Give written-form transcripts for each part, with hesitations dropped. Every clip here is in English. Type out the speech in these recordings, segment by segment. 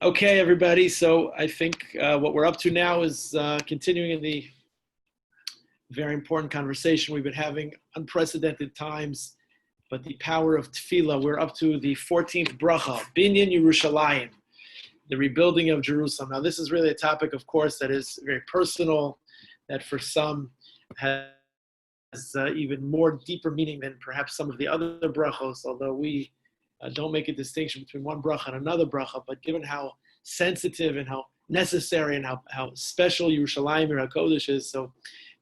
Okay, everybody. So I think what we're up to now is continuing in the very important conversation we've been having, unprecedented times, but the power of tefillah. We're up to the 14th bracha, Binyan Yerushalayim, the rebuilding of Jerusalem. Now, this is really a topic, of course, that is very personal, that for some has even more deeper meaning than perhaps some of the other brachos, although we don't make a distinction between one bracha and another bracha, but given how sensitive and how necessary and how special Yerushalayim or HaKodesh is, so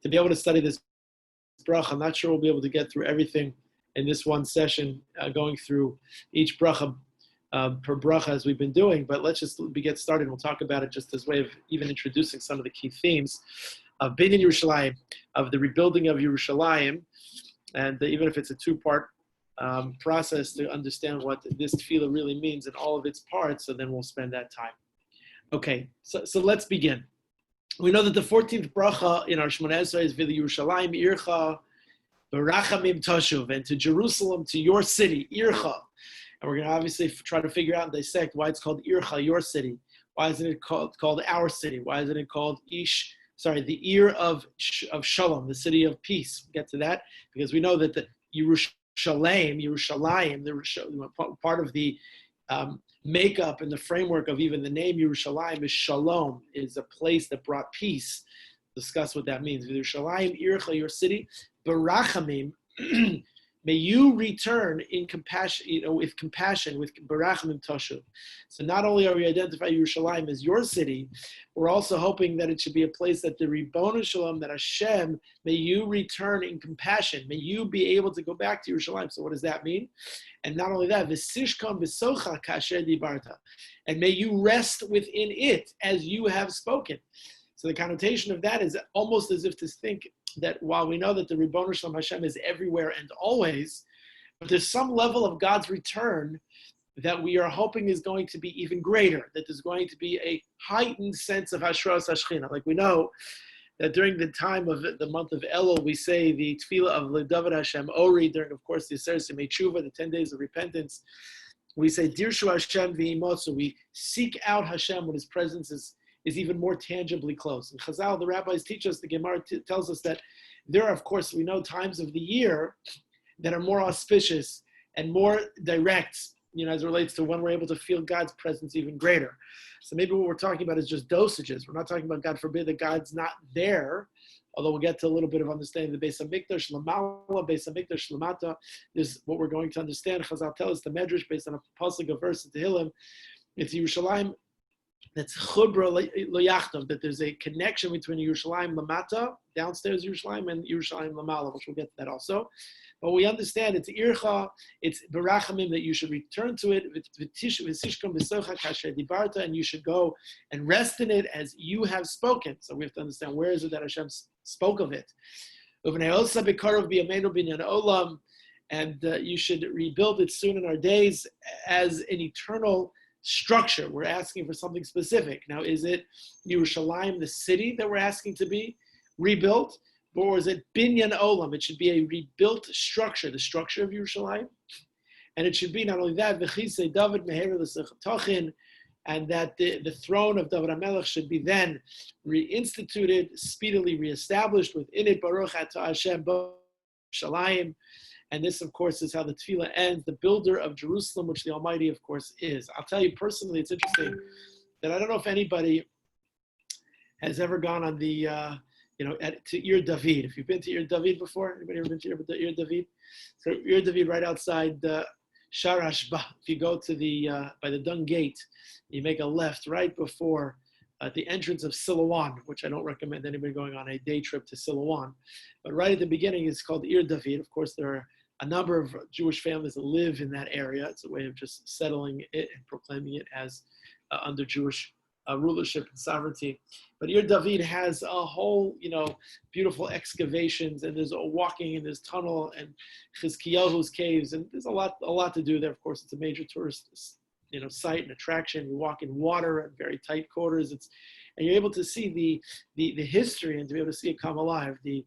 to be able to study this bracha, I'm not sure we'll be able to get through everything in this one session, going through each bracha per bracha as we've been doing, but let's just get started. We'll talk about it just as a way of even introducing some of the key themes of Binyan Yerushalayim, of the rebuilding of Yerushalayim, and even if it's a two-part process to understand what this tefillah really means in all of its parts, so then we'll spend that time. Okay, so let's begin. We know that the 14th bracha in our Shmoneh Esrei is V'li Yerushalayim Ircha B'rachamim Tashuv, and to Jerusalem, to your city, Ircha. And we're going to obviously try to figure out and dissect why it's called Ircha, your city. Why isn't it called our city? Why isn't it called the ear of Shalom, the city of peace? We'll get to that, because we know that the Yerushalayim, part of the makeup and the framework of even the name Yerushalayim is Shalom, is a place that brought peace. Discuss what that means. Yerushalayim, Ircha, your city, Barachamim, may you return in compassion, with compassion, with Barachamim Toshuv. So not only are we identifying Yerushalayim as your city, we're also hoping that it should be a place that the Ribbon Shalom, that Hashem, may you return in compassion. May you be able to go back to Yerushalayim. So what does that mean? And not only that, V'sishkam b'socha kasher dibarta, and may you rest within it as you have spoken. So the connotation of that is almost as if to think that while we know that the Ribbon Shalom Hashem is everywhere and always, but there's some level of God's return that we are hoping is going to be even greater, that there's going to be a heightened sense of Hashras Hashchina. Like we know that during the time of the month of Elul, we say the tefillah of L'David Hashem Ori, during, of course, the Aser Simei Tshuva, the 10 days of repentance. We say, Dirshu Hashem v'imotzu, we seek out Hashem when His presence is even more tangibly close. And Chazal, the rabbis teach us, the Gemara tells us that there are, of course, we know times of the year that are more auspicious and more direct, as it relates to when we're able to feel God's presence even greater. So maybe what we're talking about is just dosages. We're not talking about, God forbid, that God's not there, although we'll get to a little bit of understanding the Beis HaMikdash Lamala, Beis HaMikdash Lamata. This is what we're going to understand. Chazal tells us the Medrash, based on a pasuk, a verse in Tehillim, it's Yerushalayim, that's chubra lo yachtav, that there's a connection between Yerushalayim Lamata, downstairs Yerushalayim, and Yerushalayim Lamala, which we'll get to that also. But we understand it's Ircha, it's Barachamim, that you should return to it, and you should go and rest in it as you have spoken. So we have to understand, where is it that Hashem spoke of it? And you should rebuild it soon in our days as an eternal structure. We're asking for something specific. Now, is it Yerushalayim, the city, that we're asking to be rebuilt? Or is it Binyan Olam? It should be a rebuilt structure, the structure of Yerushalayim. And it should be not only that, David and that the throne of David HaMelech should be then reinstituted, speedily reestablished within it. Baruch atah Hashem Yerushalayim. And this, of course, is how the tefillah ends, the builder of Jerusalem, which the Almighty, of course, is. I'll tell you personally, it's interesting that I don't know if anybody has ever gone on the, to Ir David. If you've been to Ir David before, anybody ever been to Ir David? So Ir David, right outside Shar Hashba. If you go to by the Dung Gate, you make a left right before the entrance of Siloam, which I don't recommend anybody going on a day trip to Siloam. But right at the beginning, it's called Ir David. Of course, there are a number of Jewish families that live in that area. It's a way of just settling it and proclaiming it as under Jewish rulership and sovereignty. But Ir David has a whole, beautiful excavations, and there's a walking in this tunnel and Chizkiyahu's caves, and there's a lot to do there. Of course, it's a major tourist site and attraction. You walk in water at very tight quarters. And you're able to see the history, and to be able to see it come alive, the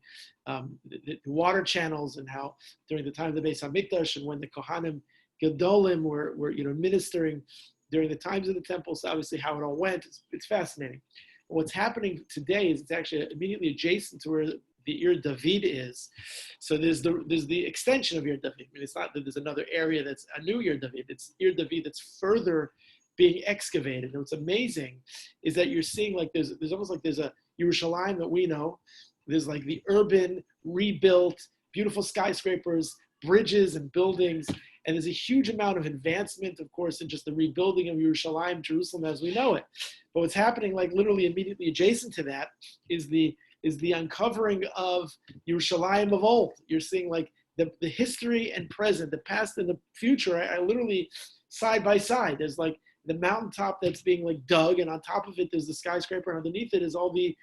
water channels, and how during the time of the Beis HaMikdash, and when the Kohanim Gedolim were ministering during the times of the temple. So obviously how it all went, it's fascinating. What's happening today is it's actually immediately adjacent to where the Ir David is. So there's the extension of Ir David. I mean, it's not that there's another area that's a new Ir David. It's Ir David that's further being excavated. And what's amazing is that you're seeing like there's almost like there's a Yerushalayim that we know. There's like the urban, rebuilt, beautiful skyscrapers, bridges and buildings. And there's a huge amount of advancement, of course, in just the rebuilding of Yerushalayim, Jerusalem as we know it. But what's happening, like literally immediately adjacent to that, is the uncovering of Yerushalayim of old. You're seeing like the history and present, the past and the future are literally side by side. There's like the mountaintop that's being like dug, and on top of it there's the skyscraper, and underneath it is all the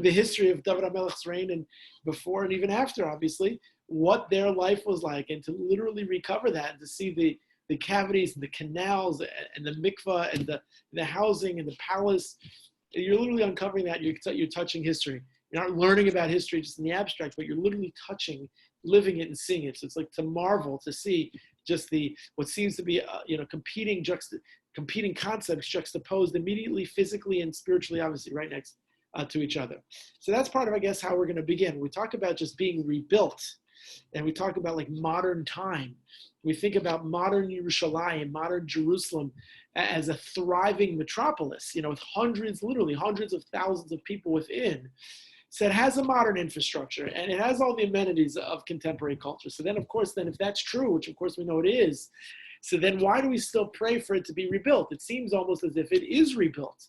history of David HaMelech's reign, and before and even after, obviously, what their life was like, and to literally recover that and to see the cavities and the canals and the mikvah and the housing and the palace. You're literally uncovering that. You're touching history. You're not learning about history just in the abstract, but you're literally touching, living it and seeing it. So it's like to marvel, to see just what seems to be competing concepts juxtaposed immediately, physically and spiritually, obviously right next to each other. So that's part of, I guess, how we're going to begin. We talk about just being rebuilt, and we talk about like modern time. We think about modern Yerushalayim, modern Jerusalem as a thriving metropolis, with literally hundreds of thousands of people within. So it has a modern infrastructure, and it has all the amenities of contemporary culture. So then, of course, if that's true, which of course we know it is, so then why do we still pray for it to be rebuilt? It seems almost as if it is rebuilt.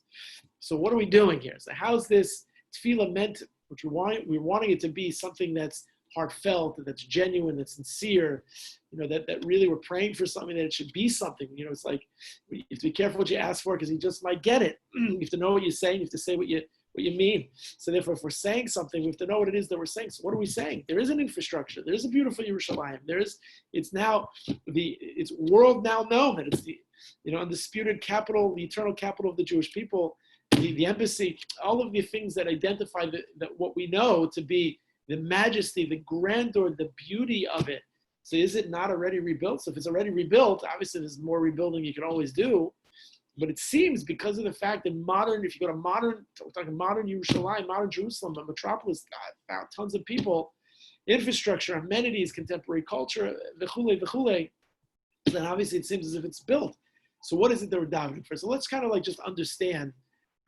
So what are we doing here? So how's this tefillah meant, which we're wanting it to be something that's heartfelt, that's genuine, that's sincere, that really we're praying for something, that it should be something. It's like, you have to be careful what you ask for, because you just might get it. You have to know what you're saying. You have to say what you mean. So therefore, if we're saying something, we have to know what it is that we're saying. So what are we saying? There is an infrastructure. There is a beautiful Yerushalayim. It's world now known that it's the, undisputed capital, the eternal capital of the Jewish people, the embassy, all of the things that identify that what we know to be the majesty, the grandeur, the beauty of it. So is it not already rebuilt? So if it's already rebuilt, obviously there's more rebuilding you can always do. But it seems, because of the fact that if you go to modern Yerushalayim, modern Jerusalem, a metropolis, about tons of people, infrastructure, amenities, contemporary culture, v'chule, then obviously it seems as if it's built. So what is it that we're davening for? So let's kind of like just understand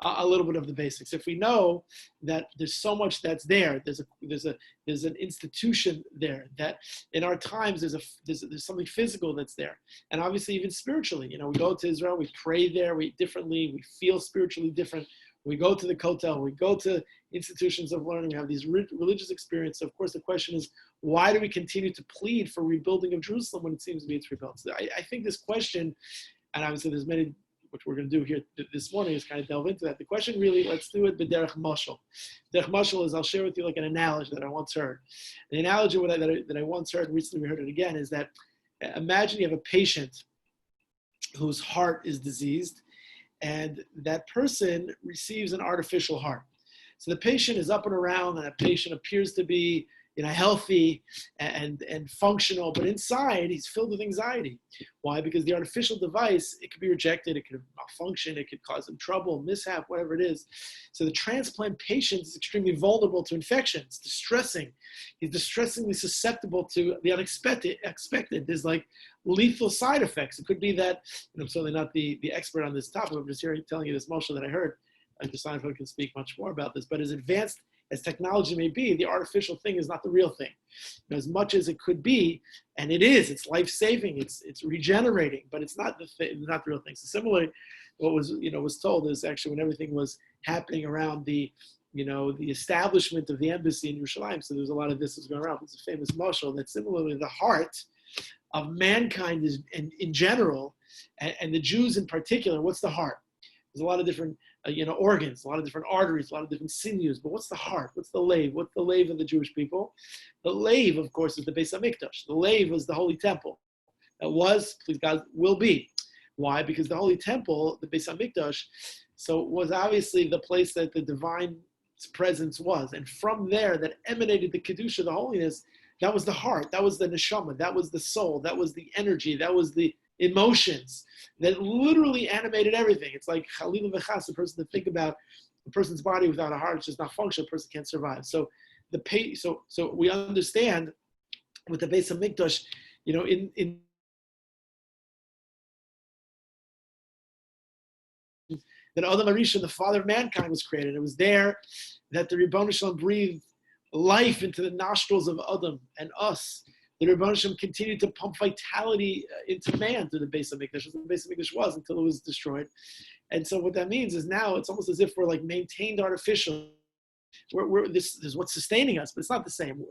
a little bit of the basics. If we know that there's so much that's there, there's an institution there, that in our times there's something physical that's there, and obviously even spiritually. We go to Israel, we pray there, we feel spiritually different. We go to the Kotel, we go to institutions of learning, we have these religious experiences. Of course, the question is, why do we continue to plead for rebuilding of Jerusalem when it seems to be it's rebuilt? So I think this question, and obviously there's many, which we're going to do here this morning, is kind of delve into that. The question really, let's do it b'derech mashal. Derech mashal is, I'll share with you like an analogy that I once heard. The analogy that I once heard, recently we heard it again, is that imagine you have a patient whose heart is diseased, and that person receives an artificial heart. So the patient is up and around, and that patient appears to be healthy and functional, but inside he's filled with anxiety. Why? Because the artificial device, it could be rejected, it could malfunction, it could cause him trouble, mishap, whatever it is. So the transplant patient is extremely vulnerable to infection. It's distressing. He's distressingly susceptible to the unexpected. There's like lethal side effects. It could be that, and I'm certainly not the expert on this topic, I'm just telling you this mashal that I heard. Stein can speak much more about this, but as advanced as technology may be, the artificial thing is not the real thing. As much as it could be, and it is, it's life-saving, it's regenerating, but it's not the real thing. So similarly, what was told is actually when everything was happening around the establishment of the embassy in Yerushalayim, so there's a lot of this is going around. It's a famous mashal that similarly the heart of mankind is, in general, and the Jews in particular, what's the heart? There's a lot of different organs, a lot of different arteries, a lot of different sinews. But what's the heart? What's the lave? What's the lave of the Jewish people? The lave, of course, is the Beis HaMikdash. The lave was the Holy Temple. That was, please God, will be. Why? Because the Holy Temple, the Beis HaMikdash, so was obviously the place that the divine presence was. And from there, that emanated the Kedusha, the holiness. That was the heart. That was the neshama. That was the soul. That was the energy. That was the emotions that literally animated everything. It's like Chalil v'chas, the person to think about a person's body without a heart, it's just not functional. A person can't survive. So so we understand with the Beis Hamikdash, in that Adam Arisha, the father of mankind, was created. It was there that the Ribono Shalom breathed life into the nostrils of Adam and us. The Ribono Shalom continued to pump vitality into man through the Beis Hamikdash, as the Beis Hamikdash was until it was destroyed. And so what that means is now it's almost as if we're like maintained artificial. This is what's sustaining us, but it's not the same.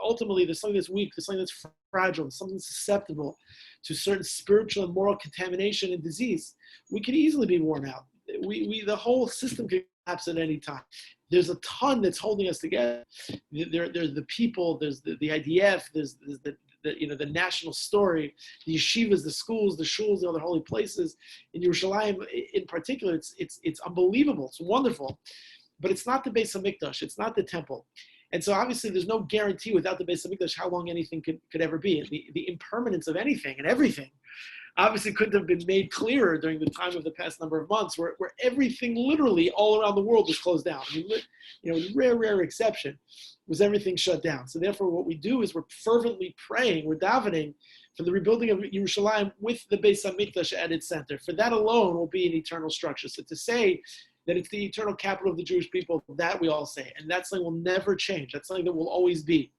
Ultimately, there's something that's weak, there's something that's fragile, there's something that's susceptible to certain spiritual and moral contamination and disease. We could easily be worn out. The whole system could collapse at any time. There's a ton that's holding us together. There's the people, there's the IDF, there's the national story, the yeshivas, the schools, the shuls, the other holy places. In Yerushalayim, in particular, it's unbelievable. It's wonderful. But it's not the Beis Hamikdash. It's not the temple. And so obviously there's no guarantee without the Beis Hamikdash how long anything could ever be. And the impermanence of anything and everything obviously couldn't have been made clearer during the time of the past number of months where everything literally all around the world was closed down. I mean, with rare exception, was everything shut down. So therefore what we do is we're fervently praying, we're davening for the rebuilding of Yerushalayim with the Beis Hamikdash at its center. For that alone will be an eternal structure. So to say that it's the eternal capital of the Jewish people, that we all say. And that something will never change. That's something that will always be.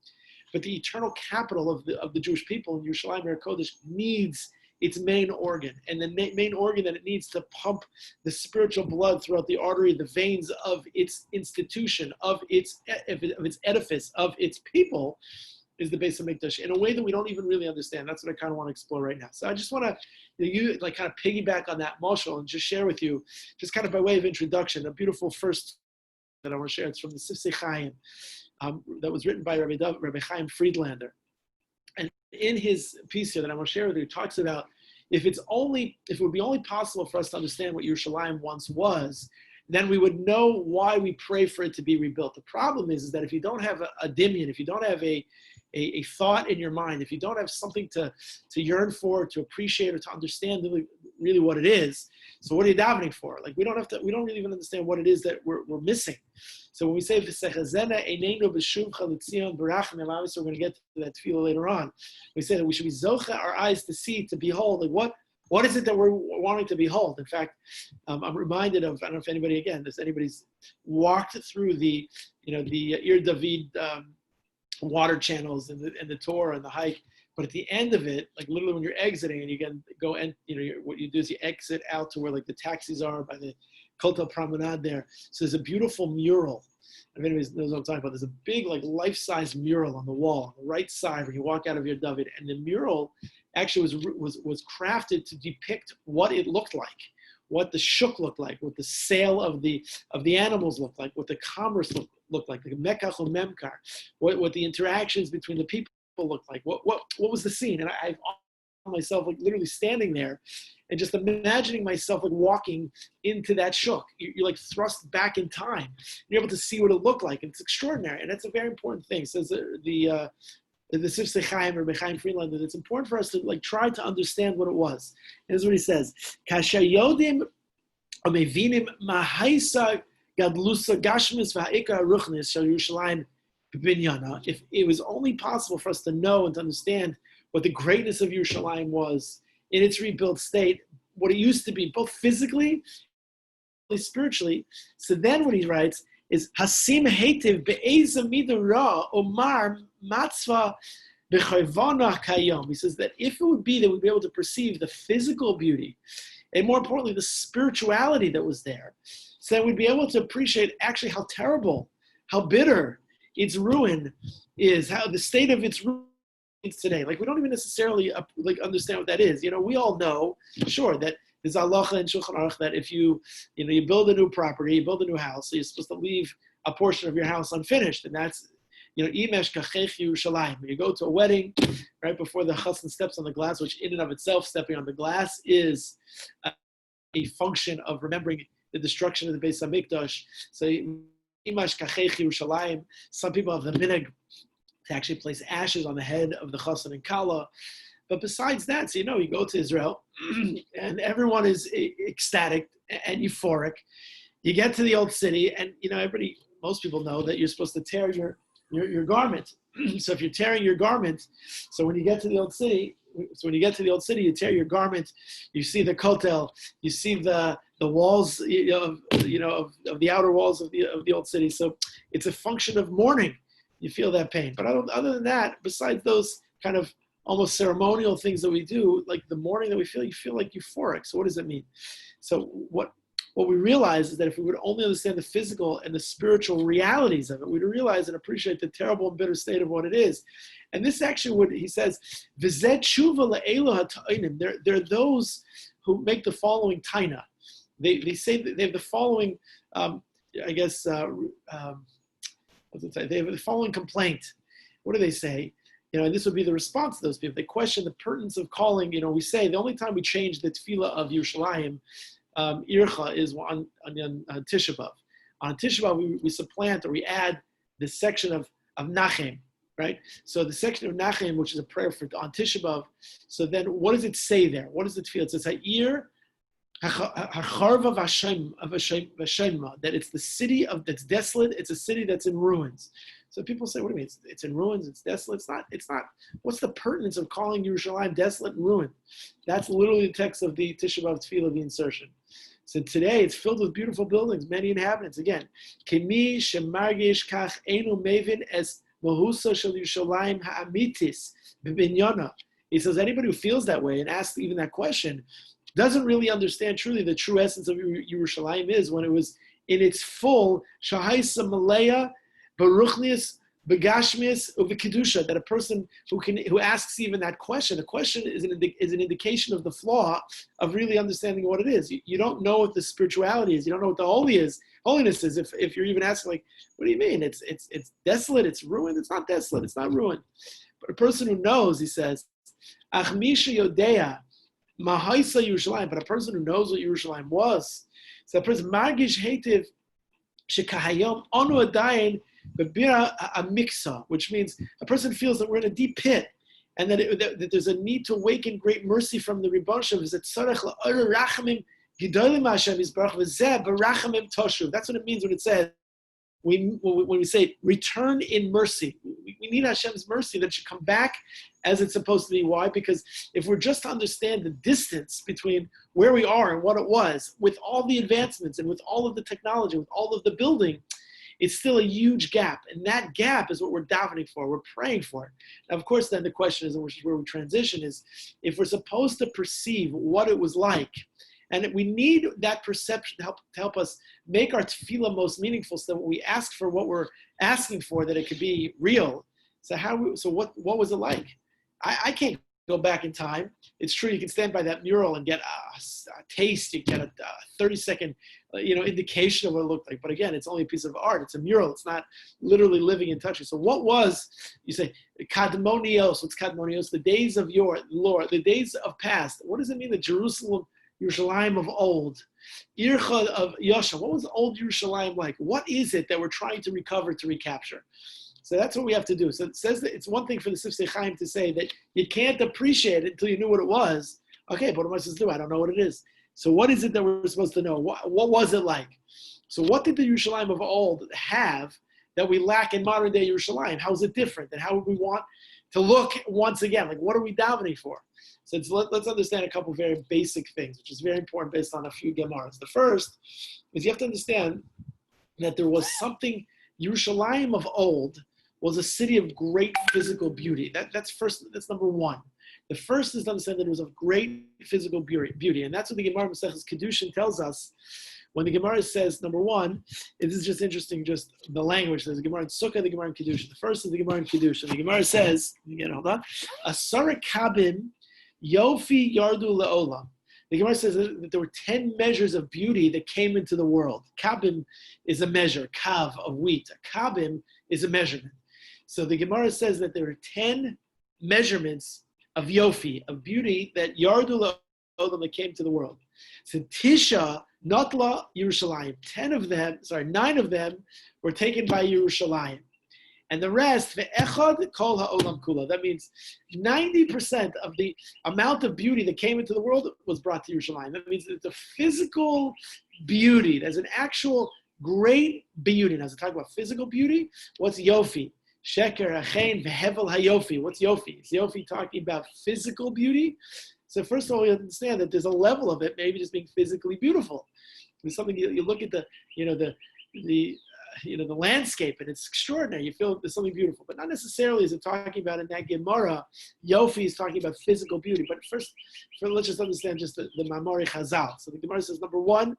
But the eternal capital of the Jewish people in Yerushalayim Eretz Kodesh needs its main organ. And the main organ that it needs to pump the spiritual blood throughout the artery, the veins of its institution, of its edifice, of its people, is the Beis Hamikdash in a way that we don't even really understand. That's what I kind of want to explore right now. So I just want to kind of piggyback on that mashal and just share with you, just kind of by way of introduction, a beautiful first that I want to share. It's from the Sifsei Chaim that was written by Rabbi Chaim Friedlander. And in his piece here that I want to share with you, he talks about if it would be only possible for us to understand what Yerushalayim once was, then we would know why we pray for it to be rebuilt. The problem is that if you don't have a dimion, if you don't have a thought in your mind, if you don't have something to yearn for, to appreciate, or to understand really what it is, so what are you davening for? Like we don't really even understand what it is that we're missing. So when we say so we're going to get to that tefillah later on. We say that we should be zocha our eyes to see, to behold, like what is it that we're wanting to behold? In fact, I'm reminded of, I don't know if anybody's walked through the Ir David water channels and the tour and the hike, but at the end of it, like literally when you're exiting and you can go and what you do is you exit out to where like the taxis are by the Kotel Promenade there. So there's a beautiful mural. If anybody knows what I'm talking about, there's a big like life-size mural on the wall on the right side when you walk out of your David, and the mural actually was crafted to depict what it looked like, what the shuk looked like, what the sale of the animals looked like, what the commerce looked like, the mekach or memkar, what the interactions between the people looked like, what was the scene. And I found myself like literally standing there and just imagining myself like walking into that shuk. You're like thrust back in time. You're able to see what it looked like. And it's extraordinary. And that's a very important thing. It says the Sifsei Chaim or Rabbi Chaim Friedlander, it's important for us to like try to understand what it was. And this is what he says. Kasher yodim mevinim mahaisa gadlusa gashmis v'ha'ikar ruchnis shel Yerushalayim b'binyana. If it was only possible for us to know and to understand what the greatness of Yerushalayim was in its rebuilt state, what it used to be, both physically and spiritually. So then what he writes is Hasim Hetiv Be'eza Midura Omar Matzva B'chayvana Kayom. He says that if it would be that we'd be able to perceive the physical beauty and more importantly the spirituality that was there, so that we'd be able to appreciate actually how terrible, how bitter its ruin is, how the state of its ruin is today. Like we don't even necessarily like understand what that is. We all know, sure, that there's halacha and Shulchan Aruch that if you build a new property, you build a new house, so you're supposed to leave a portion of your house unfinished, and that's imesh kachech Yerushalayim. When you go to a wedding, right before the chassan steps on the glass, which in and of itself, stepping on the glass is a function of remembering the destruction of the Beis Hamikdash. So imesh kachech Yerushalayim. Some people have the minhag to actually place ashes on the head of the chassan and kala. But besides that, so you go to Israel, and everyone is ecstatic and euphoric. You get to the old city, and most people know that you're supposed to tear your garment. So if you're tearing your garment, so when you get to the old city, you tear your garment. You see the kotel, you see the walls, of the outer walls of the old city. So it's a function of mourning. You feel that pain. But other than that, besides those kind of almost ceremonial things that we do, like the mourning that we feel, you feel like euphoric. So what does it mean? So what we realize is that if we would only understand the physical and the spiritual realities of it, we'd realize and appreciate the terrible and bitter state of what it is. And this actually he says, V'zeh tshuva le'elu ha'ta'onim. There are those who make the following taina. They say that they have the following, they have the following complaint. What do they say? And this would be the response to those people. They question the pertinence of calling, we say the only time we change the tefillah of Yerushalayim, Ircha, is on Tisha B'Av. On Tisha B'Av, we supplant or we add this section of Nachem, right? So the section of Nachem, which is a prayer on Tisha B'Av. So then what does it say there? What does it feel? It says, Ha'ir ha'charva v'ashemma, that it's the city that's desolate, it's a city that's in ruins. So people say, what do you mean? It's in ruins, it's desolate. It's not. What's the pertinence of calling Yerushalayim desolate and ruined? That's literally the text of the Tisha B'Av Tefillah, the insertion. So today it's filled with beautiful buildings, many inhabitants. Again, Kemi shemargish kach einu mevin es mohusa shel Yerushalayim ha'amitis b'binyana. He says anybody who feels that way and asks even that question doesn't really understand truly the true essence of Yerushalayim is when it was in its full shahaisa malaya baruchnius begashmius uvekedusha, that a person who asks even that question, the question is an indication of the flaw of really understanding what it is. You don't know what the spirituality is. You don't know what the holiness is. If you're even asking, like, what do you mean? It's desolate. It's ruined. It's not desolate. It's not ruined. But a person who knows, he says, achmisha yodea mahaisa Yerushalayim. But a person who knows what Yerushalayim was, so a person margish hetiv shekahayom onu adayin bebira amiksa, which means a person feels that we're in a deep pit, and that there's a need to awaken great mercy from the Rebbe Shem. That's what it means when it says, when we say return in mercy. We need Hashem's mercy that should come back as it's supposed to be. Why? Because if we're just to understand the distance between where we are and what it was, with all the advancements and with all of the technology, with all of the building, it's still a huge gap. And that gap is what we're davening for. We're praying for. Now, of course, then the question is, and which is where we transition, is if we're supposed to perceive what it was like, and we need that perception to help us make our tefillah most meaningful, so that when we ask for what we're asking for, that it could be real. So what was it like? I can't go back in time. It's true, you can stand by that mural and get a taste, you get a 30-second indication of what it looked like. But again, it's only a piece of art. It's a mural. It's not literally living and touching. So what was, you say, kadmonios, what's kadmonios? The days of your Lord, the days of past. What does it mean, the Jerusalem, Yerushalayim of old? Ircha of Yasha. What was old Yerushalayim like? What is it that we're trying to recover, to recapture? So that's what we have to do. So it says that it's one thing for the Sifsei Chaim to say that you can't appreciate it until you knew what it was. Okay, but what am I supposed to do? I don't know what it is. So what is it that we're supposed to know? What was it like? So what did the Yerushalayim of old have that we lack in modern day Yerushalayim? How is it different? And how would we want to look once again? Like, what are we davening for? So let's understand a couple of very basic things, which is very important based on a few Gemaras. The first is you have to understand that there was something, Yerushalayim of old was a city of great physical beauty. That's number one. The first is to understand that it was of great physical beauty. And that's what the Gemara Maseches Kedushin tells us. When the Gemara says, number one, this is just interesting, just the language. There's a Gemara in Sukkah, the Gemara in Kedushin. The first is the Gemara in Kedushin. The Gemara says, again, hold on, Asara Kabim Yofi Yardu Le'olam. The Gemara says that there were 10 measures of beauty that came into the world. Kabim is a measure, kav, of wheat. A kabim is a measurement. So the Gemara says that there are 10 measurements of yofi, of beauty, that Yardu Le'olam, that came to the world. So Tisha, Notla, Yerushalayim. 9 of them were taken by Yerushalayim. And the rest, ve'echad kol ha'olam kula. That means 90% of the amount of beauty that came into the world was brought to Yerushalayim. That means it's a physical beauty. There's an actual great beauty. Now, as I talk about physical beauty, what's yofi? Sheker, achein, vehevel hayofi. What's yofi? Is yofi talking about physical beauty? So first of all, you understand that there's a level of it, maybe just being physically beautiful. There's something you look at the landscape, and it's extraordinary. You feel there's something beautiful, but not necessarily is it talking about in that Gemara. Yofi is talking about physical beauty. But first, let's just understand just the Mamori Chazal. So the Gemara says, number one,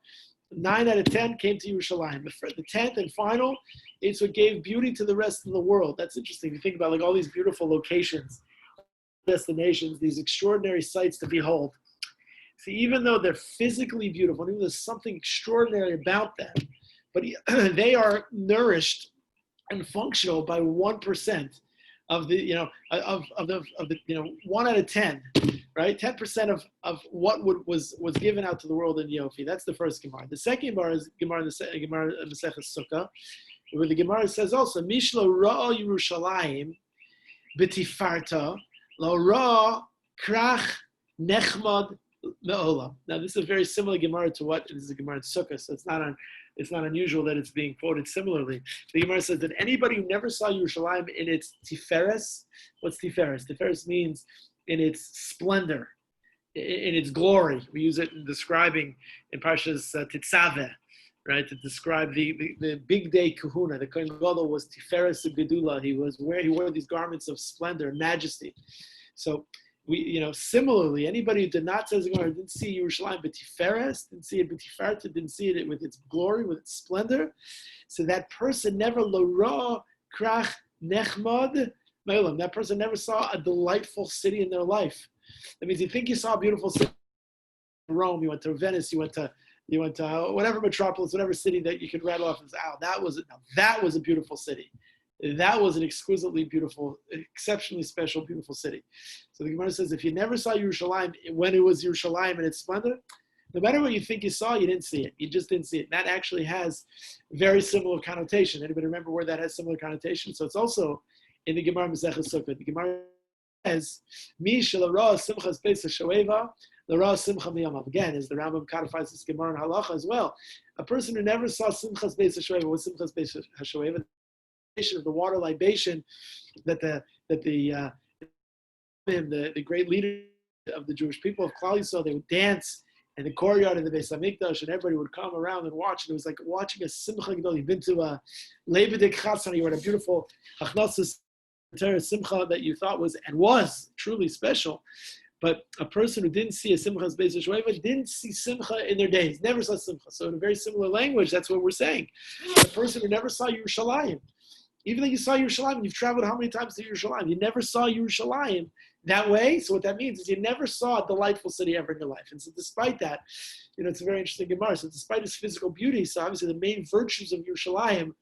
9 out of 10 came to Yerushalayim. The 10th and final, it's what gave beauty to the rest of the world. That's interesting. You think about like all these beautiful locations, destinations, these extraordinary sights to behold. See, even though they're physically beautiful, even though there's something extraordinary about them, but they are nourished and functional by 1% of the 1 out of 10, right? 10% of what was given out to the world in Yofi. That's the first Gemara. The second Gemara is Gemara Maseches Sukkah, where the Gemara says also, Mishlo Ra'a Yerushalayim B'tifarta Lo Ra'a Krach Nechmad Me'olam. Now this is a very similar Gemara to what is the Gemara in Sukkah, so it's not unusual that it's being quoted similarly. The Gemara says that anybody who never saw Yerushalayim in its tiferes, what's tiferes? Tiferes means in its splendor, in its glory. We use it in describing in Parshas Tetzaveh, right? To describe the big day kahuna. The Kohen Gadol was tiferes gedula. He wore these garments of splendor and majesty. So similarly, anybody who did not say Gemara didn't see Yerushalayim b'tiferes, didn't see it b'tifarta, didn't see it with its glory, with its splendor, so that person never lo ra krach nechmad me'olam. That person never saw a delightful city in their life. That means you think you saw a beautiful city in Rome, you went to Venice, you went to whatever metropolis, whatever city that you could rattle off and say, that was a beautiful city. That was an exquisitely beautiful, exceptionally special, beautiful city. So the Gemara says, if you never saw Yerushalayim when it was Yerushalayim in its splendor, no matter what you think you saw, you didn't see it. You just didn't see it. That actually has very similar connotation. Anybody remember where that has similar connotation? So it's also in the Gemara Maseches Sukkah. The Gemara says, Mi shelo simchas beis hashoeva, l'ra simcha miyamav. Again, as the Rambam codifies this Gemara in Halacha as well. A person who never saw simchas beis hashoeva, what simchas beis hashoeva? Of the water libation that the great leader of the Jewish people of Klal Yisrael, they would dance in the courtyard in the Beis Hamikdash, and everybody would come around and watch. And it was like watching a simcha gedol. You've been to a Levidik Chatzar, you were at a beautiful Achnasas simcha that you thought was truly special. But a person who didn't see a simchas beis hashoeva didn't see simcha in their days, never saw simcha. So in a very similar language, that's what we're saying. A person who never saw Yerushalayim, even though you saw Yerushalayim, you've traveled how many times to Yerushalayim? You never saw Yerushalayim that way. So what that means is you never saw a delightful city ever in your life. And so despite that, it's a very interesting Gemara. So despite its physical beauty, so obviously the main virtues of Yerushalayim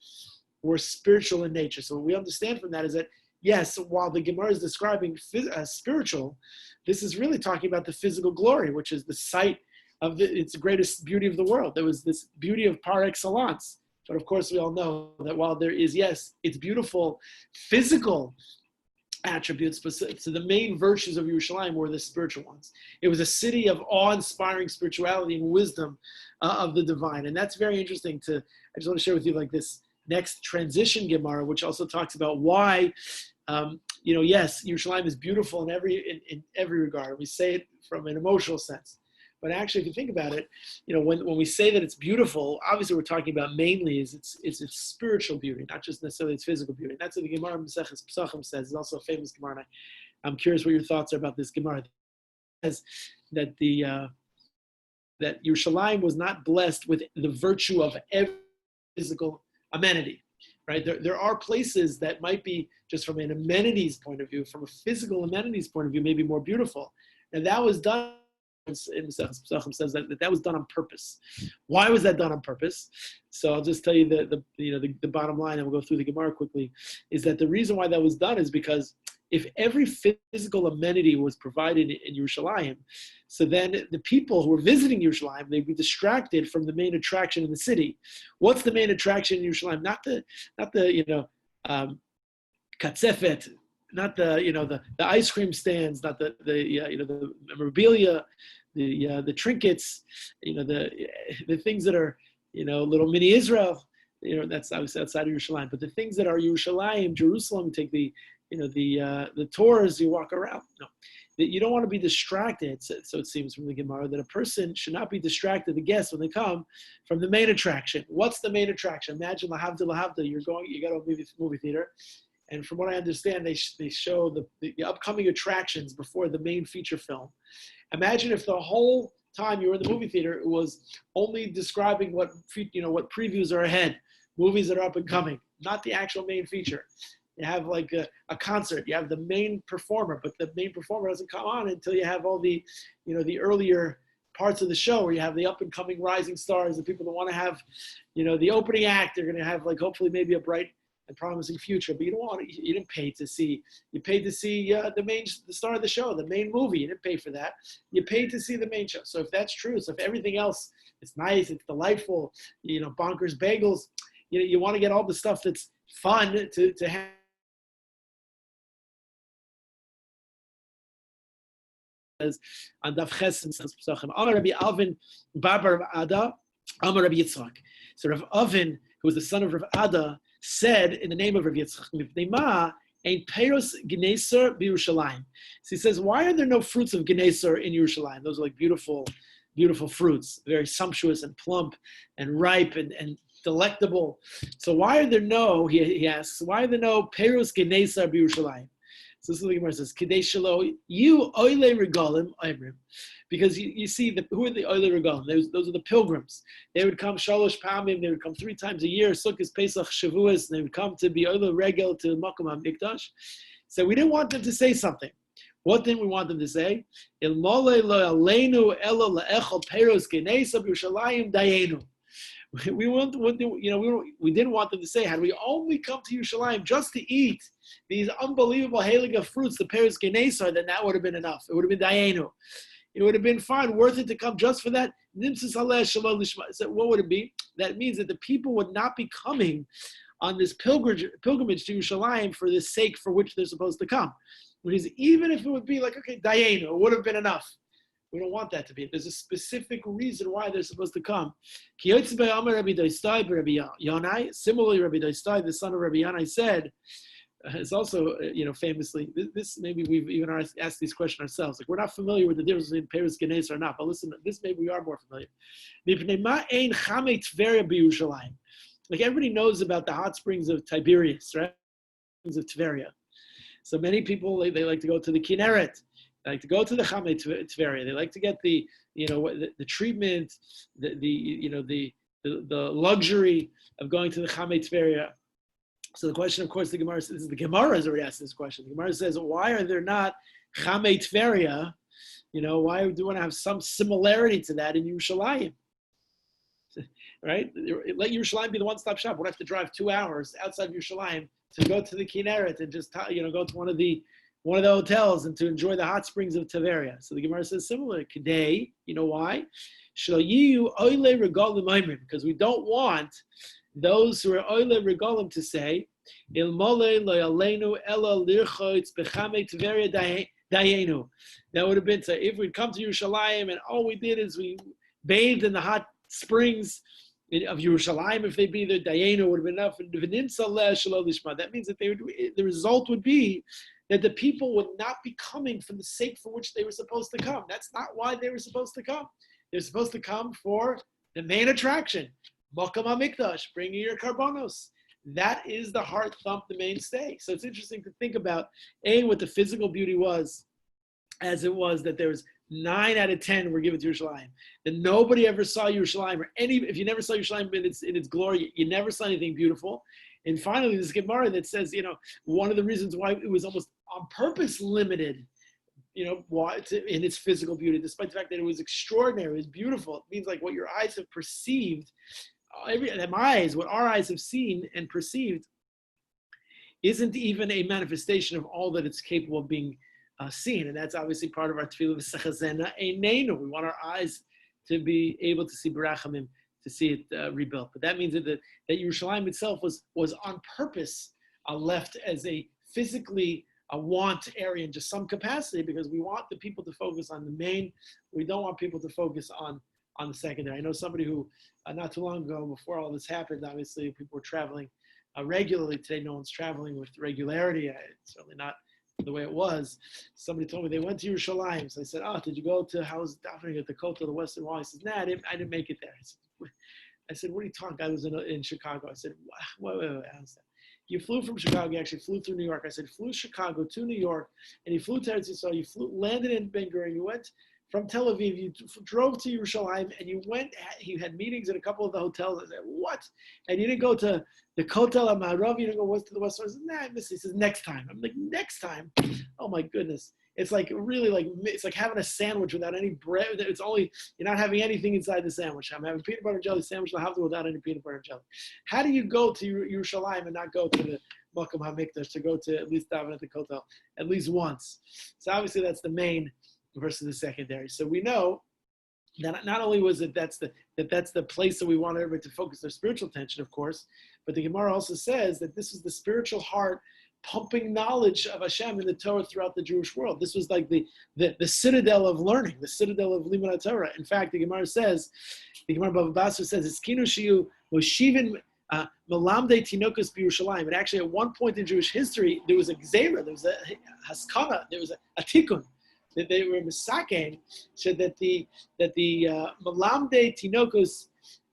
were spiritual in nature. So what we understand from that is that, yes, while the Gemara is describing spiritual, this is really talking about the physical glory, which is the sight of its greatest beauty of the world. There was this beauty of par excellence. But of course, we all know that while there is, yes, it's beautiful physical attributes, but so the main virtues of Yerushalayim were the spiritual ones. It was a city of awe-inspiring spirituality and wisdom of the divine. And that's very interesting I just want to share with you like this next transition Gemara, which also talks about why, yes, Yerushalayim is beautiful in every regard. We say it from an emotional sense. But actually, if you think about it, when we say that it's beautiful, obviously we're talking about mainly is its spiritual beauty, not just necessarily its physical beauty. And that's what the Gemara Maseches Pesachim says. It's also a famous Gemara. And I'm curious what your thoughts are about this Gemara. It says that that Yerushalayim was not blessed with the virtue of every physical amenity. Right? There are places that might be, just from an amenities point of view, from a physical amenities point of view, maybe more beautiful. And that was done. In Pesachim says that was done on purpose. Why was that done on purpose? So I'll just tell you the bottom line, and we'll go through the Gemara quickly, is that the reason why that was done is because if every physical amenity was provided in Yerushalayim, so then the people who were visiting Yerushalayim, they'd be distracted from the main attraction in the city. What's the main attraction in Yerushalayim? Not the katzefet, not the ice cream stands, not the memorabilia, the trinkets, the things that are little mini Israel, that's obviously outside of Yerushalayim. But the things that are Yerushalayim, Jerusalem, take the tours, you walk around. No, that you don't want to be distracted. So it seems from the Gemara that a person should not be distracted, the guests when they come, from the main attraction. What's the main attraction? Imagine lahavda, you go to a movie theater, and from what I understand, they show the upcoming attractions before the main feature film. Imagine if the whole time you were in the movie theater, it was only describing what previews are ahead, movies that are up and coming, not the actual main feature. You have like a concert. You have the main performer, but the main performer doesn't come on until you have all the earlier parts of the show where you have the up and coming rising stars, the people that want to have, the opening act. They're going to have hopefully maybe a bright and promising future. But you didn't pay to see. You paid to see the star of the show, the main movie. You didn't pay for that. You paid to see the main show. So if that's true, so if everything else is nice, it's delightful, bonkers bagels, you want to get all the stuff that's fun to have. On Daf Ches and Pesachim. Amar Rabbi Alvin Barbar Ada, Amar Rabbi Yitzchak. So Rav Avin, who was the son of Rav Ada, said in the name of Rav Yitzchak, Mipnei ein peiros gneser b'Yerushalayim. So he says, why are there no fruits of gneser in Yerushalayim? Those are like beautiful, beautiful fruits, very sumptuous and plump and ripe and delectable. So why are there no, he asks, why are there no peiros gneser b'Yerushalayim? So this is what the Gemara says, Kidei shelo you oile regalim oimrim. Because you see, who are the oile regalim? Those are the pilgrims. They would come shalosh pamim, they would come 3 times a year, Sukkot, Pesach, Shavuos, and they would come to be oile regel to Makom HaMikdash. So we didn't want them to say something. What didn't we want them to say? Ilmole lo aleinu elo le'echol peros genesa b'Yerushalayim dayenu. We didn't want them to say, had we only come to Yerushalayim just to eat these unbelievable haliga fruits, the peros genesar, then that would have been enough. It would have been dayenu. It would have been fine, worth it to come just for that. So what would it be? That means that the people would not be coming on this pilgrimage to Yerushalayim for the sake for which they're supposed to come. Because even if it would be like, okay, dayenu, it would have been enough. We don't want that to be. There's a specific reason why they're supposed to come. Similarly, Rabbi Rabbi Doistai, the son of Rabbi Yanai, said, it's also, famously, this maybe we've even asked this question ourselves. Like, we're not familiar with the difference between Peros Genes or not, but listen, this maybe we are more familiar. Like, everybody knows about the hot springs of Tiberias, right? Of Tveria. So many people, they like to go to the Kinneret. They like to go to the Chamei Tveria. They like to get the treatment, the luxury of going to the Chamei Tveria. So the question, of course, the Gemara has already asked this question. The Gemara says, why are there not Chamei Tveria? Why do you want to have some similarity to that in Yerushalayim? Right? Let Yerushalayim be the one-stop shop. We'll have to drive 2 hours outside of Yerushalayim to go to the Kinneret and just go to one of the hotels and to enjoy the hot springs of Tveria. So the Gemara says similar. Today, why? Because we don't want those who are oile regalim to say, ilmole lo yaleinu ela lirchoitz bechamei Tveria dayenu. That would have been to, if we'd come to Yerushalayim and all we did is we bathed in the hot springs of Yerushalayim, if they be there, dayenu would have been enough. That means that the result would be that the people would not be coming for the sake for which they were supposed to come. That's not why they were supposed to come. They're supposed to come for the main attraction, Makom HaMikdash, bringing your karbonos. That is the heart thump, the mainstay. So it's interesting to think about, what the physical beauty was, as it was that there was 9 out of 10 were given to Yerushalayim. That nobody ever saw Yerushalayim, if you never saw Yerushalayim in its glory, you never saw anything beautiful. And finally, this Gemara that says, one of the reasons why it was almost on purpose limited, why in its physical beauty, despite the fact that it was extraordinary, it was beautiful. It means like what your eyes have perceived, what our eyes have seen and perceived, isn't even a manifestation of all that it's capable of being seen. And that's obviously part of our tefillah v'sechazena einenu. We want our eyes to be able to see barachamim, to see it rebuilt. But that means that Yerushalayim itself was on purpose left as a physically want area in just some capacity, because we want the people to focus on the main. We don't want people to focus on the secondary. I know somebody who not too long ago, before all this happened, obviously people were traveling regularly. Today no one's traveling with regularity. It's certainly not the way it was. Somebody told me they went to Yerushalayim. So I said, oh, did you go to house davening at the Kotel of the Western Wall? He said, nah, I didn't make it there. I said, what are you talking? I was in Chicago. I said, wait, I understand. You flew from Chicago, you actually flew through New York. I said, flew Chicago to New York, and you flew to Eretz Yisrael, you landed in Ben Gurion, you went from Tel Aviv, you drove to Yerushalayim, and you had meetings at a couple of the hotels. I said, what? And you didn't go to the Kotel HaMa'arav, you didn't go to the West Side? I said, nah, I missed it. He says, next time. I'm like, next time? Oh my goodness. It's like really like, it's like having a sandwich without any bread. It's only, you're not having anything inside the sandwich. I'm having peanut butter and jelly sandwich without any peanut butter and jelly. How do you go to Yerushalayim and not go to the Makom HaMikdash, to go to at least daven at the Kotel at least once? So obviously that's the main versus the secondary. So we know that not only was it that's the place that we want everybody to focus their spiritual attention, of course, but the Gemara also says that this is the spiritual heart pumping knowledge of Hashem in the Torah throughout the Jewish world. This was like the citadel of learning, the citadel of Limud Torah. In fact, the Gemara Bava Basra says, "It's kinu shiyu moshivin melamdei tinokos b'Yerushalayim." And actually, at one point in Jewish history, there was a gzeira, there was a haskana, there was a tikkun, that they were misakein, said that the melamdei tinokos,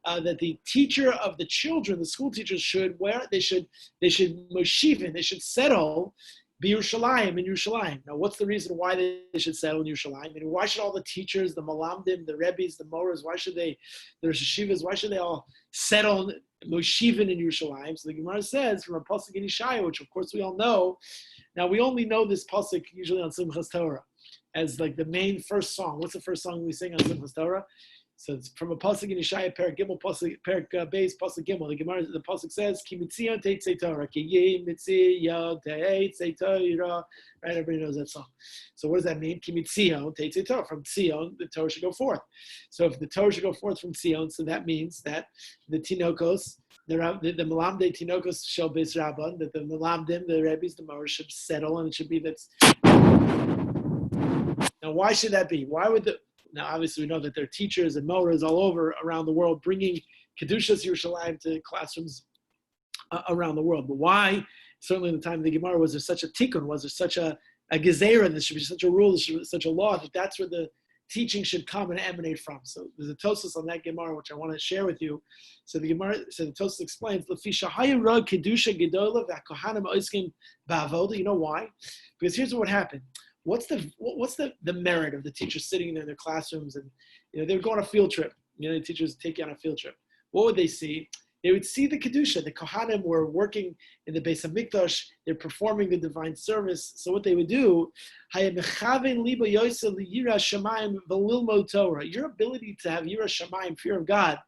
that the teacher of the children, the school teachers, should moshivin, they should settle b'Yerushalayim, in Yerushalayim. Now, what's the reason why they should settle in Yerushalayim? I mean, why should all the teachers, the malamdim, the rebbes, the moras, the shivas, why should they all settle moshivin in Yerushalayim? So the Gemara says from a pasuk in Yeshaya, which of course we all know. Now we only know this pasuk usually on Simchas Torah as like the main first song. What's the first song we sing on Simchas Torah? So it's from a pasuk in Yeshaya, Perak Gimel, Perak Beis, pasuk Gimel. The pasuk says, "Ki mitzion teitzei Torah, ki yeh mitzion teitzei Torah." Right, everybody knows that song. So what does that mean? Ki mitzion teitzei Torah. From Tzion, the Torah should go forth. So if the Torah should go forth from Tzion, so that means that the tinokos, the melamdei tinokos shel beis rabban, that the melamdim, the rebbes, the moras should settle, and it should be that's. Now, why should that be? Why would Now, obviously, we know that there are teachers and moras all over around the world bringing Kedushas Yerushalayim to classrooms around the world. But why, certainly in the time of the Gemara, was there such a tikkun, was there such a gezerah, there should be such a rule, there should be such a law, that that's where the teaching should come and emanate from? So there's a Tosfos on that Gemara, which I want to share with you. So the Tosfos explains, you know why? Because here's what would happen. What's the merit of the teachers sitting there in their classrooms, and they would go on a field trip. The teachers take you on a field trip. What would they see? They would see the kedusha. The kohanim were working in the Beis Hamikdash. They're performing the divine service. So what they would do, your ability to have yira shamayim, fear of God,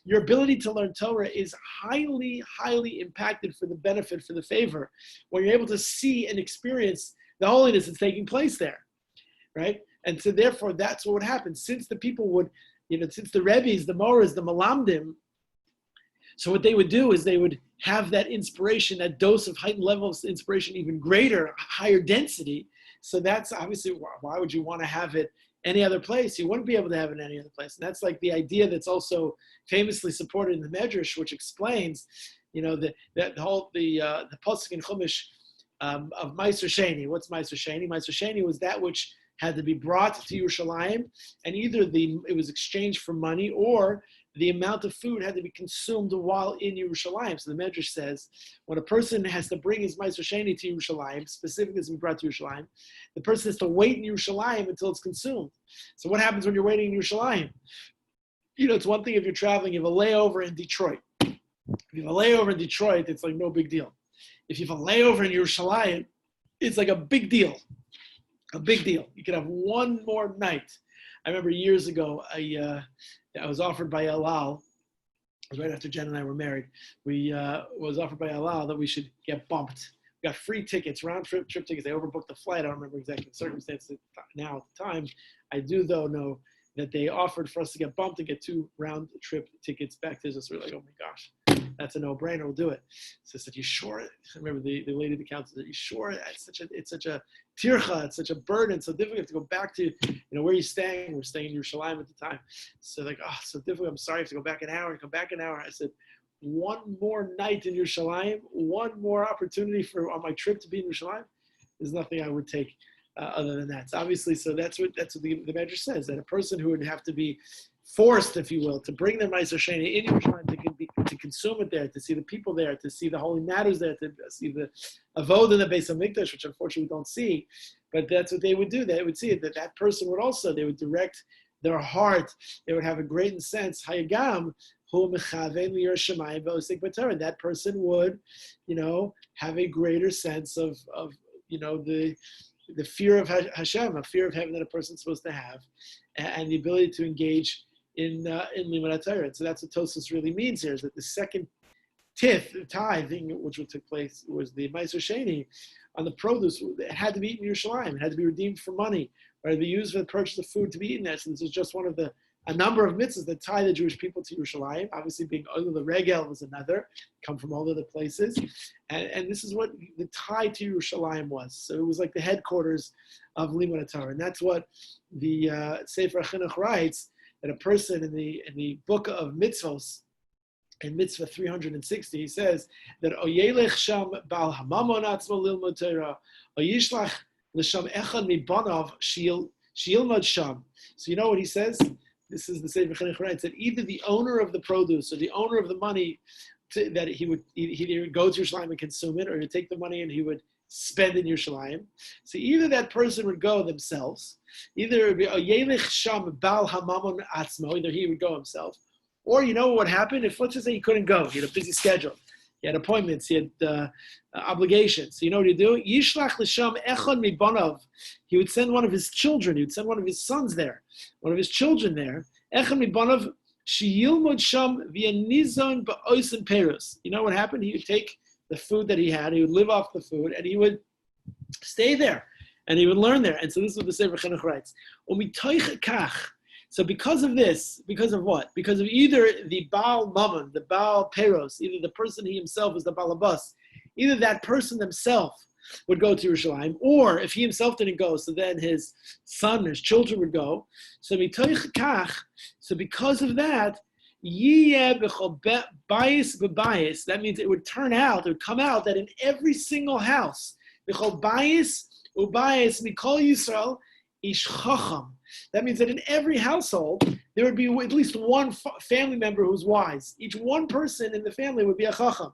your ability to learn Torah is highly, highly impacted for the benefit, for the favor, when you're able to see and experience the holiness that's taking place there, right? And so therefore, that's what would happen. Since the people would, since the rebbes, the moras, the malamdim, so what they would do is they would have that inspiration, that dose of heightened level of inspiration, even greater, higher density. So that's obviously, why would you want to have it any other place? You wouldn't be able to have it any other place. And that's like the idea that's also famously supported in the Medrash, which explains, the pasuk in Chumash, of Meiser Sheni. What's Meiser Sheni? Meiser Sheni was that which had to be brought to Yerushalayim, and either it was exchanged for money, or the amount of food had to be consumed while in Yerushalayim. So the Medrash says, when a person has to bring his Meiser Sheni to Yerushalayim, specifically it's been brought to Yerushalayim, the person has to wait in Yerushalayim until it's consumed. So what happens when you're waiting in Yerushalayim? It's one thing if you're traveling, you have a layover in Detroit. If you have a layover in Detroit, it's like no big deal. If you have a layover in Yerushalayim, it's like a big deal. A big deal. You could have one more night. I remember years ago, I was offered by El Al, it was right after Jen and I were married, we was offered by El Al that we should get bumped. We got free tickets, round trip tickets. They overbooked the flight. I don't remember exactly the circumstances now at the time. I do, though, know that they offered for us to get bumped and get 2 round trip tickets back to us. We're like, oh my gosh. that's a no-brainer. We'll do it. So I said, you sure? I remember the lady at the council said, you sure? It's such a tircha, it's such a burden, so difficult to go back to, where you're staying. We're staying in Yerushalayim at the time. So like, oh, so difficult. I'm sorry, I have to go back an hour and come back an hour. I said, one more night in Yerushalayim, one more opportunity on my trip to be in Yerushalayim. There's nothing I would take other than that. So obviously, that's what the Medrash says, that a person who would have to be forced, if you will, to bring their Ma'aser Sheni in Yerushalayim, to consume it there, to see the people there, to see the holy matters there, to see the Avod in the Beis HaMikdash, which unfortunately we don't see, but that's what they would do. They would see it, that person would also, they would direct their heart, they would have a great sense, Hayagam, that person would, have a greater sense of the fear of Hashem, a fear of heaven that a person's supposed to have, and the ability to engage in Limud HaTorah. And so that's what Tosfos really means here, is that the second tithing, which took place, was the Ma'aser Sheni on the produce. It had to be eaten in Yerushalayim. It had to be redeemed for money, or to be used for the purchase of food to be eaten there. So this is just one of a number of mitzvahs that tie the Jewish people to Yerushalayim. Obviously, being Oil the Regel was another, come from all other places. And this is what the tie to Yerushalayim was. So it was like the headquarters of Limud HaTorah. And that's what the Sefer HaChinuch writes, that a person in the book of mitzvos, in mitzvah 360, he says that Oyelech sham bal hamamon atzmo lilmud Torah, Oyishlach l'sham echad mibanav shilmad sham. So you know what he says? This is the Sefer HaChinuch writes, that either the owner of the produce or the owner of the money, that he would go to Yerushalayim and consume it, or he'd take the money and he would spend in Yerushalayim. So either that person would go themselves, either it would be a Yelech Sham Bal Hamamon Atzmo, either he would go himself, or you know what happened? If, let's just say, he couldn't go, he had a busy schedule, he had appointments, he had obligations. So you know what he'd do? Yishlach l'sham echad mibanav. He would send one of his children, he would send one of his sons there, one of his children there. Echad mibanav sheyilmod sham v'yanizon ba'oisen perus. You know what happened? He would take the food that he had, he would live off the food, and he would stay there, and he would learn there. And so this is what the Sefer HaChinuch writes. So because of this, because of what? Because of either the Baal Mammon, the Baal Peros, either the person he himself was the Balabas, either that person themselves would go to Yerushalayim, or if he himself didn't go, so then his son, his children would go. So because of that, that means it would turn out, it would come out that in every single house, that means that in every household, there would be at least one family member who's wise. Each one person in the family would be a chacham.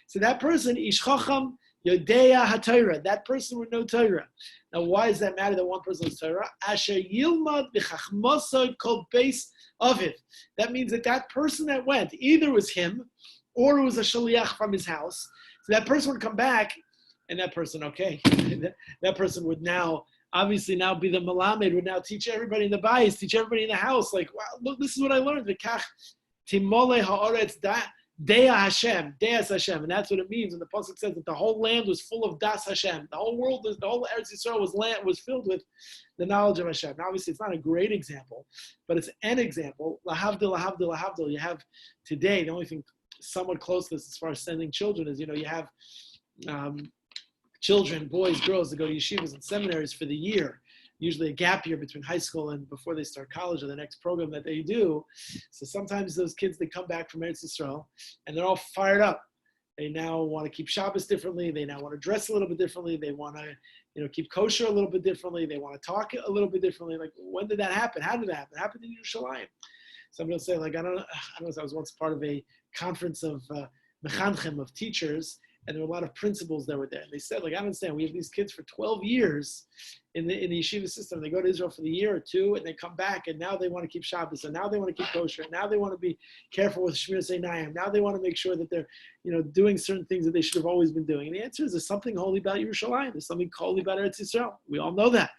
So that person, ish chacham yodea haTorah, that person would know Torah. Now, why does that matter that one person knows Torah? Asher yilmad b'chachmosod kol beis aviv. That means that person that went, either was him, or it was a shaliach from his house. So that person would come back, and that person, okay, that person would now, obviously now be the Malamed, would now teach everybody in the bayis, teach everybody in the house, like, wow, look, this is what I learned. V'kach timole ha'oretz Dea Hashem, Deas Hashem, and that's what it means. And the pasuk says that the whole land was full of Das Hashem. The whole world, the whole Eretz Yisrael was filled with the knowledge of Hashem. Now, obviously, it's not a great example, but it's an example. Lahavdil, lahavdil, lahavdil. You have today, the only thing somewhat close to this as far as sending children is, you have children, boys, girls, that go to yeshivas and seminaries for the year. Usually a gap year between high school and before they start college or the next program that they do. So sometimes those kids, they come back from Eretz Yisrael and they're all fired up. They now want to keep Shabbos differently. They now want to dress a little bit differently. They want to, keep kosher a little bit differently. They want to talk a little bit differently. Like, when did that happen? How did that happen? It happened in Yerushalayim. Somebody will say, like, I don't know if I was once part of a conference of mechanchem, of teachers, and there were a lot of principals that were there. And they said, like, I understand, we have these kids for 12 years in the yeshiva system. They go to Israel for the year or two, and they come back, and now they want to keep Shabbos, and now they want to keep kosher, and now they want to be careful with Shmir Seinayim. Now they want to make sure that they're, doing certain things that they should have always been doing. And the answer is, there's something holy about Yerushalayim. There's something holy about Eretz Yisrael. We all know that.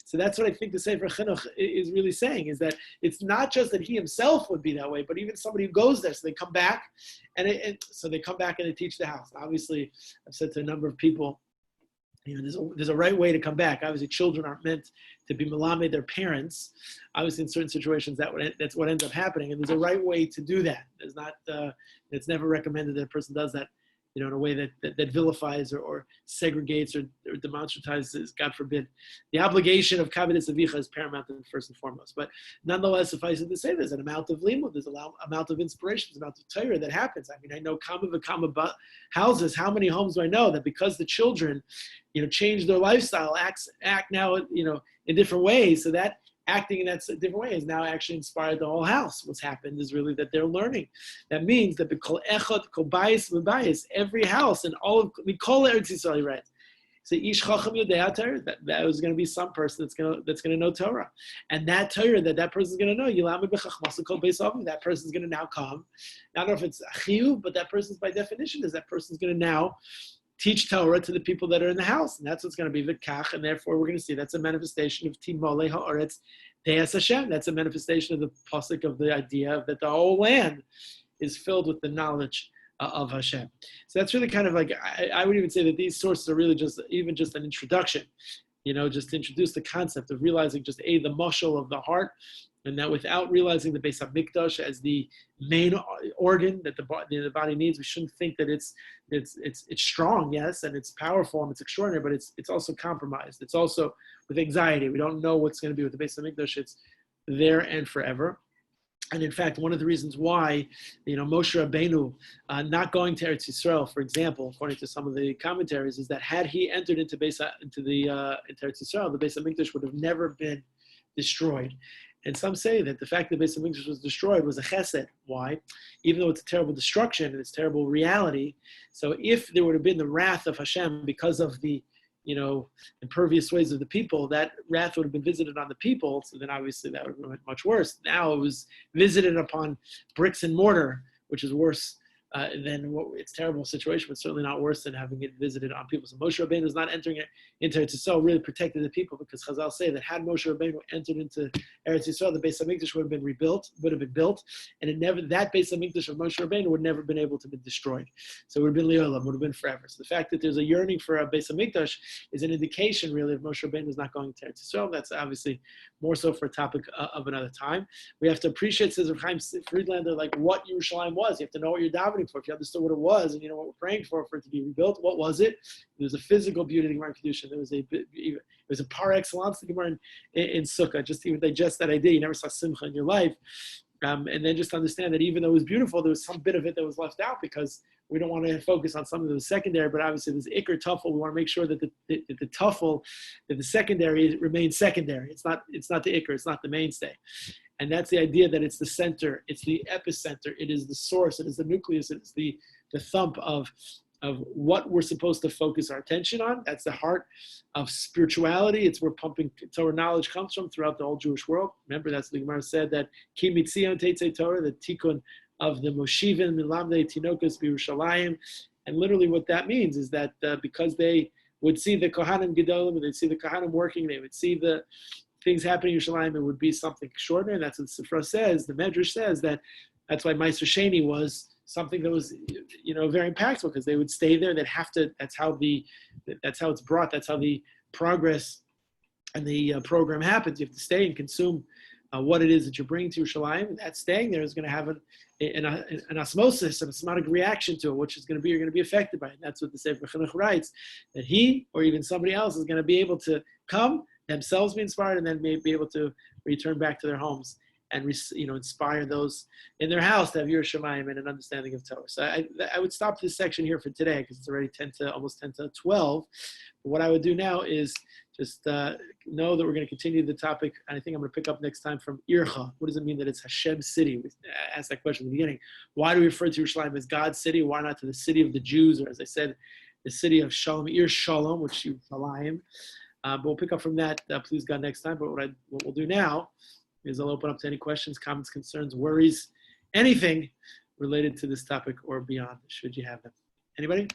So that's what I think the Sefer Chinuch is really saying, is that it's not just that he himself would be that way, but even somebody who goes there. So they come back, and so they come back and they teach the house. Obviously, I've said to a number of people, there's a right way to come back. Obviously, children aren't meant to be melamed their parents. Obviously, in certain situations, that's what ends up happening. And there's a right way to do that. There's not. It's never recommended that a person does that, in a way that vilifies or segregates or demonstratizes, God forbid. The obligation of kavidus avicha is paramount first and foremost. But nonetheless, suffice it to say, there's an amount of limud, there's an amount of inspiration, there's an amount of Torah that happens. I mean, I know kama houses. How many homes do I know that because the children, change their lifestyle, act now, in different ways, so that acting in that different way has now actually inspired the whole house. What's happened is really that they're learning. That means that every house and all of Mikol Eretz Yisrael, right? So ish chacham yodei Torah, that was going to be some person that's going to know Torah, and that Torah that person's going to know, yilamed b'chachmas kol beis avim, that person's going to now come. I don't know if it's a chiyuv, but that person's by definition is that person's going to now teach Torah to the people that are in the house, and that's what's going to be v'kach, and therefore we're going to see that's a manifestation of timolei haaretz de'as Hashem. That's a manifestation of the pasuk of the idea that the whole land is filled with the knowledge of Hashem. So that's really kind of like, I would even say that these sources are really just an introduction, just to introduce the concept of realizing just the mashal of the heart, and that without realizing the Beis HaMikdash as the main organ that the body needs, we shouldn't think that it's strong, yes, and it's powerful and it's extraordinary, but it's also compromised. It's also with anxiety. We don't know what's going to be with the Beis HaMikdash. It's there and forever. And in fact, one of the reasons why, Moshe Rabbeinu not going to Eretz Yisrael, for example, according to some of the commentaries, is that had he entered into Eretz Yisrael, the Beis HaMikdash would have never been destroyed. And some say that the fact that Beis HaMikdash was destroyed was a chesed. Why? Even though it's a terrible destruction and it's terrible reality. So if there would have been the wrath of Hashem because of the, impervious ways of the people, that wrath would have been visited on the people. So then obviously that would have been much worse. Now it was visited upon bricks and mortar, which is worse than it's a terrible situation, but certainly not worse than having it visited on people. So Moshe Rabbeinu is not entering into Eretz Yisrael, really protected the people, because Chazal say that had Moshe Rabbeinu entered into Eretz Yisrael, the Beis HaMikdash would have been built, and that Beis HaMikdash of Moshe Rabbeinu would never been able to be destroyed. So it would have been Leolam, would have been forever. So the fact that there's a yearning for a Beis HaMikdash is an indication, really, of Moshe Rabbeinu is not going to Eretz Yisrael. That's obviously more so for a topic of another time. We have to appreciate, says Chaim Friedlander, like what Yerushalayim was. You have to know what you're davening for. If you understood what it was, and what we're praying for it to be rebuilt, what was it? There was a physical beauty of the Gemara in Kedusha. There was a par excellence, the Gemara in Sukkah. Just to even digest that idea, you never saw Simcha in your life. And then just understand that even though it was beautiful, there was some bit of it that was left out because we don't want to focus on something that was secondary, but obviously there's Iker Tuffle. We want to make sure that the Tuffle, that the secondary remains secondary. It's not the Iker, it's not the mainstay. And that's the idea that it's the center, it's the epicenter, it is the source, it is the nucleus, it's the thump of what we're supposed to focus our attention on. That's the heart of spirituality. It's where pumping Torah knowledge comes from throughout the whole Jewish world. Remember, that's the Gemara said that Ki mitzion teitzei Torah, the tikkun of the Moshivim, Milamdei Tinokus B'Yerushalayim. And literally what that means is that because they would see the Kohanim Gedolim, and they'd see the Kohanim working, they would see the things happening in Yerushalayim, it would be something extraordinary. And that's what the Sifra says, the Medrash says that's why Meister Sheni was something that was, very impactful, because they would stay there. They'd have to. That's how it's brought. That's how the progress and the program happens. You have to stay and consume what it is that you're bringing to Yerushalayim. That staying there is going to have an osmosis, an osmotic reaction to it, which is you're going to be affected by it. And that's what the Sefer Chinuch writes, that he or even somebody else is going to be able to come, themselves be inspired, and then be able to return back to their homes and inspire those in their house to have Yiras Shamayim and an understanding of Torah. So I would stop this section here for today because it's already almost 10 to 12. But what I would do now is just know that we're going to continue the topic. And I think I'm going to pick up next time from Ircha. What does it mean that it's Hashem's city? We asked that question at the beginning. Why do we refer to Yerushalayim as God's city? Why not to the city of the Jews? Or as I said, the city of Shalom, Ir Shalom, which is Yerushalayim. But we'll pick up from that, please God, next time. But what we'll do now is I'll open up to any questions, comments, concerns, worries, anything related to this topic or beyond, should you have them. Anybody?